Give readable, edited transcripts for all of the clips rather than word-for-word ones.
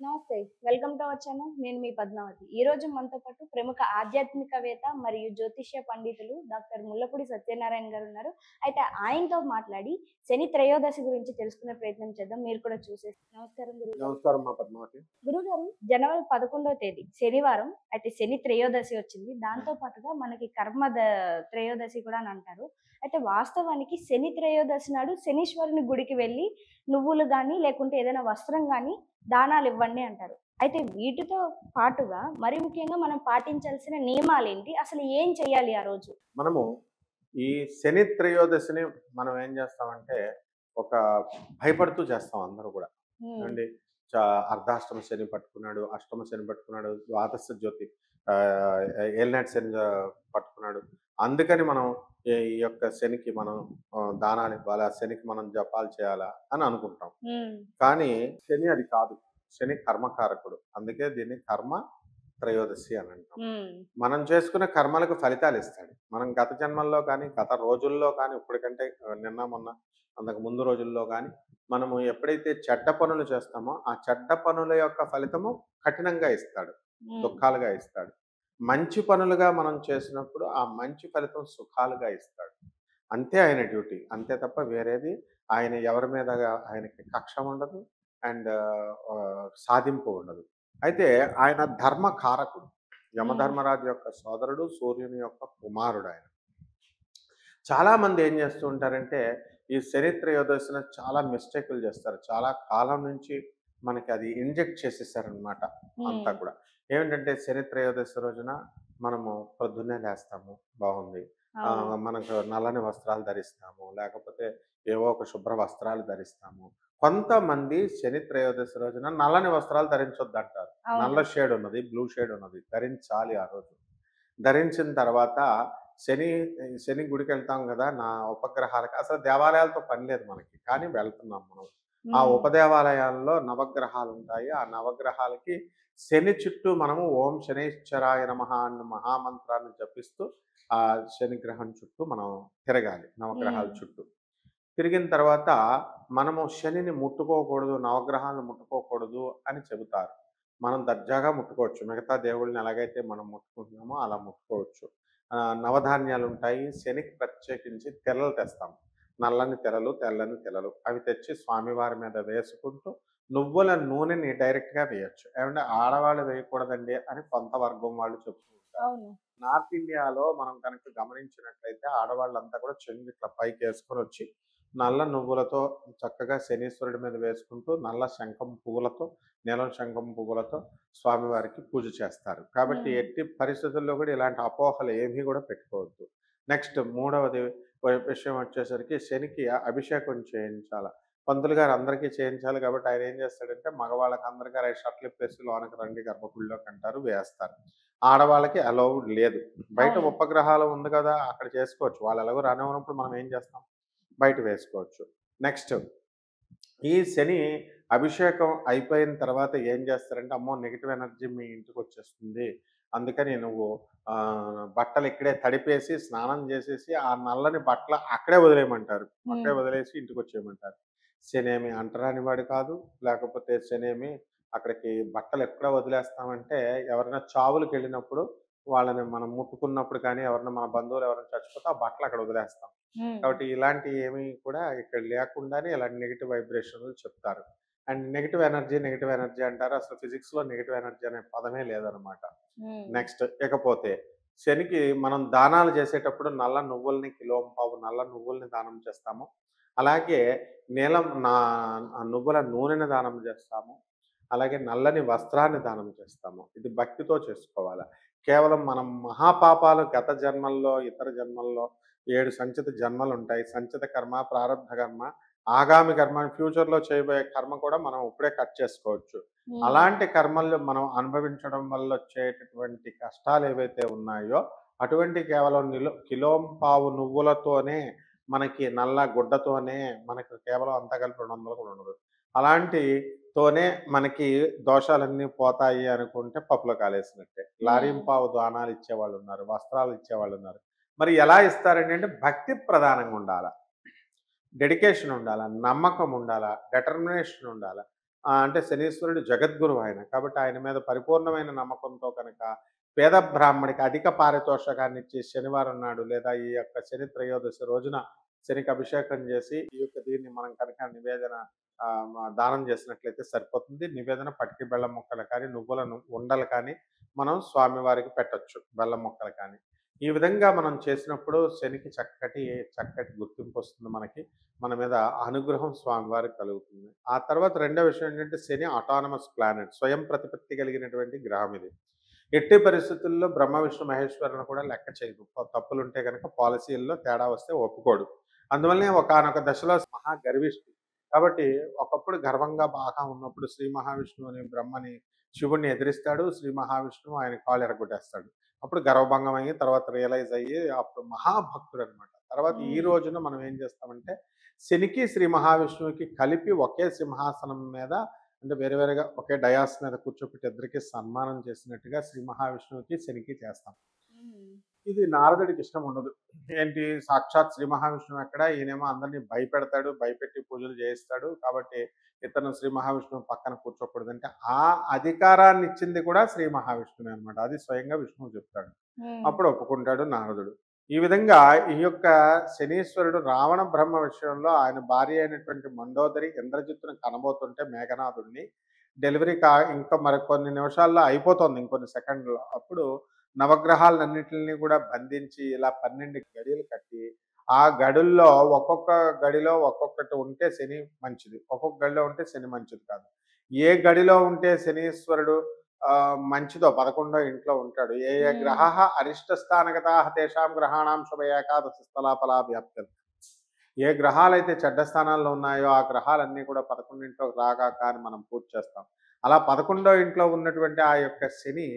నమస్తే. Welcome to our channel. నేను మీ పద్మావతి. ఈరోజు మనతో పాటు ప్రముఖ ఆధ్యాత్మికవేత్త మరియు జ్యోతిష్య పండితులు డాక్టర్ ముల్లపూడి సత్యనారాయణ గారు ఉన్నారు. అయితే ఆయనతో మాట్లాడి శని త్రయోదశి గురించి తెలుసుకునే ప్రయత్నం చేద్దాం. మీరు కూడా నమస్కారం గురుగారు. నమస్కారం మా పద్మావతి. గురుగారు, జనవరి 11వ తేదీ శనివారం అయితే శని త్రయోదశి వచ్చింది. దాంతో పాటుగా మనకి త్రయోదశి కూడా అని అంటారు. అయితే వాస్తవానికి శని త్రయోదశి నాడు శనీశ్వరుని గుడికి వెళ్ళి నువ్వులు గాని, లేకుంటే ఏదైనా వస్త్రం గాని దానాలివ్వండి అంటారు. అయితే వీటితో పాటుగా మరి ముఖ్యంగా మనం పాటించాల్సిన నియమాలేంటి? అసలు ఏం చేయాలి ఆ రోజు? మనము ఈ శని త్రయోదశిని మనం ఏం చేస్తామంటే, ఒక భయపడుతూ చేస్తాం అందరూ గూడా. హ్మ్. ఏవండి చ అర్ధాష్టమ శని పట్టుకున్నాడు, అష్టమ శని పట్టుకున్నాడు, ద్వాదశ జ్యోతి ఆహ్, ఏలినాటి శని పట్టుకున్నాడు. అందుకని మనం ఈ యొక్క శనికి మనం దానాలివ్వాలా, శనికి మనం జపాలు చేయాలా అని అనుకుంటాం. హ్మ్. కానీ శని అది కాదు. శని కర్మకారకుడు. అందుకే దీన్ని కర్మ త్రయోదశి అని అంటాం. హ్మ్. మనం చేసుకున్న కర్మలకు ఫలితాలిస్తాడు. మనం గత జన్మల్లో కానీ, గత రోజుల్లో కానీ, ఇప్పటికంటే నిన్న, మొన్న, అంతకు ముందు రోజుల్లో గానీ, మనము ఎప్పుడైతే చెడ్డ పనులు చేస్తామో, ఆ చెడ్డ పనుల యొక్క ఫలితము కఠినంగా ఇస్తాడు. హ్మ్. దుఃఖాలుగా ఇస్తాడు. మంచి పనులుగా మనం చేసినప్పుడు, ఆ మంచి ఫలితం సుఖాలుగా ఇస్తాడు. అంతే ఆయన డ్యూటీ. అంతే తప్ప వేరేది ఆయన ఎవరి మీదగా ఆయనకి కక్ష ఉండదు. అండ్ సాధింపు ఉండదు. అయితే ఆయన ధర్మకారకుడు. హ్మ్. యమధర్మరాజు యొక్క సోదరుడు, సూర్యుని యొక్క కుమారుడాయన. చాలామంది ఏం చేస్తూ ఉంటారంటే, ఈ శని త్రయోదశిన చాలా మిస్టేకులు చేస్తారు. చాలా కాలం నుంచి మనకి అది ఇంజెక్ట్ చేసేసారనమాట అంతా హ్మ్. కూడా. ఏమిటంటే శని త్రయోదశి రోజున మనము పొద్దున్నే లేస్తాము, బాగుంది. అవును. మనకు నల్లని వస్త్రాలు ధరిస్తాము. లేకపోతే ఏవో ఒక శుభ్ర వస్త్రాలు ధరిస్తాము. కొంతమంది శని త్రయోదశి రోజున నల్లని వస్త్రాలు ధరించొద్దంటారు. అవును. నల్ల షేడ్ ఉన్నది, బ్లూ షేడ్ ఉన్నది ధరించాలి ఆ రోజు. ధరించిన తర్వాత శని శని గుడికెళ్తాం గదా! ఉపగ్రహాలకి అసలు దేవాలయాలతో పని లేదు మనకి. కానీ వెళ్తున్నాం మనం. ఆ హ్మ్. ఉపదేవాలయాల్లో నవగ్రహాలుంటాయి. ఆ నవగ్రహాలకి శని చుట్టూ మనము ఓం శనైశ్చరాయ నమః అన్న మహామంత్రాన్ని జపిస్తూ ఆ శని గ్రహం చుట్టూ మనం తిరగాలి. నవగ్రహాల హ్మ్. చుట్టూ. తిరిగిన తర్వాత మనము శనిని ముట్టుకోకూడదు, నవగ్రహాలను ముట్టుకోకూడదు అని చెబుతారు. మనం దర్జాగా ముట్టుకోవచ్చు. మిగతా దేవుళ్ళని ఎలాగైతే మనం ముట్టుకుంటున్నామో అలా ముట్టుకోవచ్చు. నవధాన్యాలుంటాయి. శనికి ప్రత్యేకించి తెలలు తెస్తాం. నల్లని తెలలు, తెల్లని తెలలు. అవి తెచ్చి స్వామివారి మీద వేసుకుంటూ నువ్వుల నూనెని డైరెక్ట్‌గా వేయొచ్చు. ఏవంటే ఆడవాళ్ళు వేయకూడదండి అని కొంత వర్గం వాళ్ళు చెప్తూ ఉంటారు. అవును. నార్త్ ఇండియాలో మనం కనుక గమనించినట్లయితే ఆడవాళ్ళంతా కూడా చెంగు ఇట్లా పైకేసుకొనొచ్చి, నల్ల నువ్వులతో చక్కగా శనీశ్వరుడి మీద వేసుకుంటూ, నల్ల శంఖం పువ్వులతో, నీలం శంఖం పువ్వులతో స్వామివారికి పూజ చేస్తారు. కాబట్టి హ్మ్. ఎట్టి పరిస్థితుల్లో కూడా ఇలాంటి అపోహలు ఏమీ కూడా పెట్టుకోవద్దు. నెక్స్ట్ మూడవది విషయం వచ్చేసరికి శనికి అభిషేకం చేయించాల. పంతులు గారు అందరికీ చేయించాలి కాబట్టి ఆయన ఏం చేస్తాడంటే మగవాళ్ళకి అందరికి షర్ట్లు ఇప్పేసి లోనకి రండి గర్భగుడిలోకి అంటారు, వేస్తారు. ఆడవాళ్ళకి అలౌడ్ లేదు. బయట అవును. ఉపగ్రహాలు ఉంది కదా! అక్కడ చేసుకోవచ్చు. వాళ్ళు ఎలాగో రానివ్వనప్పుడు మనం ఏం చేస్తాం? బయట వేసుకోవచ్చు. నెక్స్ట్ ఈ శని అభిషేకం అయిపోయిన తర్వాత ఏం చేస్తారంటే, అమ్మో! నెగెటివ్ ఎనర్జీ మీ ఇంటికొచ్చేస్తుంది. అందుకని నువ్వు బట్టలు ఇక్కడే తడిపేసి, స్నానం చేసేసి, ఆ నల్లని బట్టలు అక్కడే వదిలేయమంటారు. అక్కడే హ్మ్. వదిలేసి ఇంటికొచ్చేయమంటారు. శనేమి అంటరాని వాడు కాదు. లేకపోతే శనేమి అక్కడికి బట్టలు ఎక్కడ వదిలేస్తామంటే, ఎవరైనా చావులకెళ్ళినప్పుడు వాళ్ళని మనం ముట్టుకున్నప్పుడు కానీ, ఎవరైనా మన బంధువులు ఎవరైనా చచ్చిపోతే ఆ బట్టలు అక్కడ వదిలేస్తాం. హ్మ్. కాబట్టి ఇలాంటివి ఏమి కూడా ఇక్కడ లేకుండానే ఇలాంటి నెగెటివ్ వైబ్రేషన్‌లు చెప్తారు. అండ్ నెగెటివ్ ఎనర్జీ అంటారు. అసలు ఫిజిక్స్‌లో నెగెటివ్ ఎనర్జీ అనే పదమే లేదనమాట. హ్మ్. నెక్స్ట్ ఇకపోతే శనికి మనం దానాలు చేసేటప్పుడు నల్ల నువ్వుల్ని కిలోంపావు నల్ల నువ్వుల్ని దానం చేస్తాము. అలాగే నీలం నా నువ్వుల నూనెని దానం చేస్తాము. అలాగే నల్లని వస్త్రాన్ని దానం చేస్తాము. ఇది భక్తితో చేసుకోవాల. కేవలం మనం మహాపాపాలు గత జన్మల్లో, ఇతర జన్మల్లో 7 సంచిత జన్మలుంటాయి. సంచిత కర్మ, ప్రారబ్ధ కర్మ, ఆగామి కర్మ ఫ్యూచర్‌లో చేయబోయే కర్మ కూడా మనం ఇప్పుడే కట్ చేసుకోవచ్చు. హ్మ్. అలాంటి కర్మలు మనం అనుభవించడం వల్ల వచ్చేటటువంటి కష్టాలేవైతే ఉన్నాయో, అటువంటి కేవలం కిలోంపావు నువ్వులతోనే మనకి నల్ల గుడ్డతోనే మనకు కేవలం అంతా కలిపి 200 కూడా ఉండదు. అలాంటి తోనే మనకి దోషాలన్నీ పోతాయి అనుకుంటే పప్పులో కాలేసినట్టే. హ్మ్. లారీంపావు దానాలు ఇచ్చేవాళ్ళున్నారు. వస్త్రాలు ఇచ్చేవాళ్ళున్నారు. మరి ఎలా ఇస్తారండి అంటే భక్తి ప్రధానంగా ఉండాల. డెడికేషన్ ఉండాల. నమ్మకం ఉండాల. డిటర్మినేషన్ ఉండాల. అంటే శనీశ్వరుడు జగద్గురువు ఆయన. కాబట్టి ఆయన మీద పరిపూర్ణమైన నమ్మకంతో కనుక పేద బ్రాహ్మడికి అధిక పారితోషకాన్నిచ్చి శనివారం నాడు లేదా ఈ యొక్క శని త్రయోదశి రోజున శనికి అభిషేకం చేసి ఈ యొక్క దీన్ని మనం కనుక నివేదన దానం చేసినట్లయితే సరిపోతుంది. నివేదన పటికి బెల్లం ముక్కలు కానీ, నువ్వులను ఉండలు కానీ మనం స్వామివారికి పెట్టొచ్చు. బెల్లం ముక్కలు కానీ. ఈ విధంగా మనం చేసినప్పుడు శనికి చక్కటి గుర్తింపు వస్తుంది మనకి. మన మీద అనుగ్రహం స్వామివారికి కలుగుతుంది. ఆ తర్వాత రెండో విషయం ఏంటంటే శని ఆటానమస్ ప్లానెట్. స్వయం ప్రతిపత్తి కలిగినటువంటి గ్రహం ఇది. ఎట్టి పరిస్థితుల్లో బ్రహ్మ, విష్ణు, మహేశ్వరులను కూడా లెక్క చేయదు. తప్పులుంటే గనక పాలిసీల్లో తేడా వస్తే ఒప్పుకోడు. అందువల్లనే ఒకానొక దశలో మహా గర్విష్టి. కాబట్టి ఒకప్పుడు గర్వంగా బాగా ఉన్నప్పుడు శ్రీ మహావిష్ణువు అని బ్రహ్మని, శివుడిని ఎదిరిస్తాడు. శ్రీ మహావిష్ణువు ఆయన కాళ్ళు ఎరగొట్టేస్తాడు. అప్పుడు గర్వభంగం అయ్యి తర్వాత రియలైజ్ అయ్యి అప్పుడు మహాభక్తుడనమాట. తర్వాత ఈ హ్మ్. రోజున మనం ఏం చేస్తామంటే శనికి, శ్రీ మహావిష్ణువుకి కలిపి ఒకే సింహాసనం మీద అంటే వేరే వేరేగా ఒకే డయాస్ మీద కూర్చోపెట్టి ఇద్దరికీ సన్మానం చేసినట్టుగా శ్రీ మహావిష్ణువుకి, శనికి చేస్తాం. హ్మ్. ఇది నారదుడికి ఇష్టం ఉండదు. ఏంటి సాక్షాత్ శ్రీ మహావిష్ణువు ఎక్కడ, ఈయనేమో అందరిని భయపెడతాడు, భయపెట్టి పూజలు చేయిస్తాడు. కాబట్టి ఇతను శ్రీ మహావిష్ణువు పక్కన కూర్చోకూడదంటే, ఆ అధికారాన్ని ఇచ్చింది కూడా శ్రీ మహావిష్ణువే అనమాట. అది స్వయంగా విష్ణువు చెప్తాడు. హ్మ్. అప్పుడు ఒప్పుకుంటాడు నారదుడు. ఈ విధంగా ఈ యొక్క శనీశ్వరుడు రావణ బ్రహ్మ విషయంలో ఆయన భార్య అయినటువంటి మండోదరి ఇంద్రజిత్తును కనబోతుంటే మేఘనాథుడిని డెలివరీ ఇంకా మరికొన్ని నిమిషాల్లో అయిపోతుంది, ఇంకొన్ని సెకండ్‌లో. అప్పుడు నవగ్రహాలన్నిటిని కూడా బంధించి ఇలా 12 గడియలు కట్టి, ఆ గడుల్లో ఒక్కొక్క గడిలో ఒక్కొక్కటి ఉంటే శని మంచిది. ఒక్కొక్క గడిలో ఉంటే శని మంచిది కాదు. ఏ గడిలో ఉంటే శనీశ్వరుడు మంచిదో 11 ఇంట్లో ఉంటాడు. ఏ ఏ హ్మ్. గ్రహాः అరిష్టస్థానగతాः తేషాం గ్రహాణాం శుభ ఏకాదశి స్థలాఫలా వ్యాప్తంతి. ఏ గ్రహాలైతే చెడ్డ స్థానాల్లో ఉన్నాయో ఆ గ్రహాలన్నీ కూడా 11 రాగాక అని మనం పూజ చేస్తాం. అలా 11 ఇంట్లో ఉన్నటువంటి ఆ యొక్క శని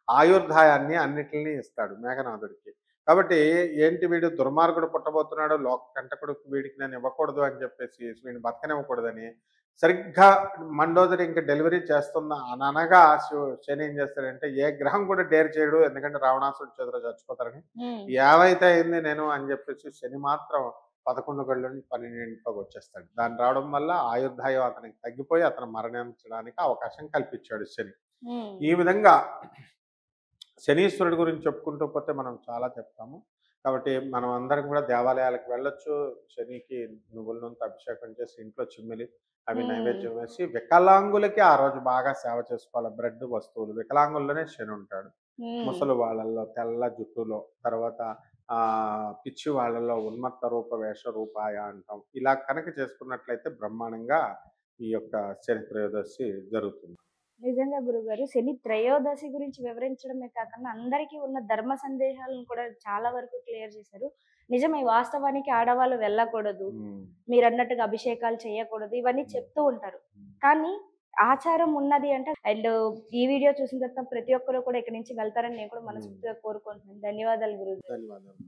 ఆయుర్దాయాన్ని అన్నిటిని ఇస్తాడు మేఘనాథుడికి. కాబట్టి ఏంటి వీడు దుర్మార్గుడు పుట్టబోతున్నాడు, లోక కంటకుడు వీడికి నేను ఇవ్వకూడదు అని చెప్పేసి వీడిని బతకనివ్వకూడదని సరిగ్గా మండోదరి ఇంక డెలివరీ చేస్తున్న అనగా శని ఏం చేస్తాడంటే ఏ గ్రహం కూడా డేర్ చేయడు. ఎందుకంటే రావణాసుడి చేతిలో చచ్చిపోతారని. హ్మ్. ఏమైతే అయింది నేను అని చెప్పేసి శని మాత్రం 11 గడిలో నుంచి 12 వచ్చేస్తాడు. దాన్ని రావడం వల్ల ఆయుర్దాయం అతనికి తగ్గిపోయి అతను మరణించడానికి అవకాశం కల్పించాడు శని. హ్మ్. ఈ విధంగా శనీశ్వరుడి గురించి చెప్పుకుంటూ పోతే మనం చాలా చెప్తాము. కాబట్టి మనం అందరం కూడా దేవాలయాలకు వెళ్ళొచ్చు. శనికి నువ్వుల నూనెతో అభిషేకం చేసి ఇంట్లో చిమ్మిలి అవి హ్మ్. నైవేద్యం వేసి వికలాంగులకి ఆ రోజు బాగా సేవ చేసుకోవాలి. బ్రెడ్ వస్తువులు వికలాంగుల్లోనే శని ఉంటాడు. హ్మ్. ముసలి వాళ్ళల్లో తెల్ల జుట్టులో, తర్వాత పిచ్చి వాళ్ళలో ఉన్మత్త రూప వేష రూపాయ అంటాం. ఇలా కనుక చేసుకున్నట్లయితే బ్రహ్మాండంగా ఈ యొక్క శని త్రయోదశి జరుగుతుంది. నిజంగా గురుగారు శని త్రయోదశి గురించి వివరించడమే కాకుండా అందరికీ ఉన్న ధర్మ సందేహాలను కూడా చాలా వరకు క్లియర్ చేశారు. నిజమే వాస్తవానికి ఆడవాళ్ళు వెళ్ళకూడదు. హ్మ్. మీరన్నట్టుగా అభిషేకాలు చేయకూడదు. ఇవన్నీ హ్మ్. చెప్తూ ఉంటారు. హ్మ్. కానీ ఆచారం ఉన్నది అంటే ఈ వీడియో చూసిన తర్వాత ప్రతి ఒక్కరు కూడా ఇక్కడి నుంచి వెళ్తారని నేను కూడా హ్మ్. మనస్ఫూర్తిగా కోరుకుంటున్నాను. ధన్యవాదాలు గురుగారు. ధన్యవాదాలు.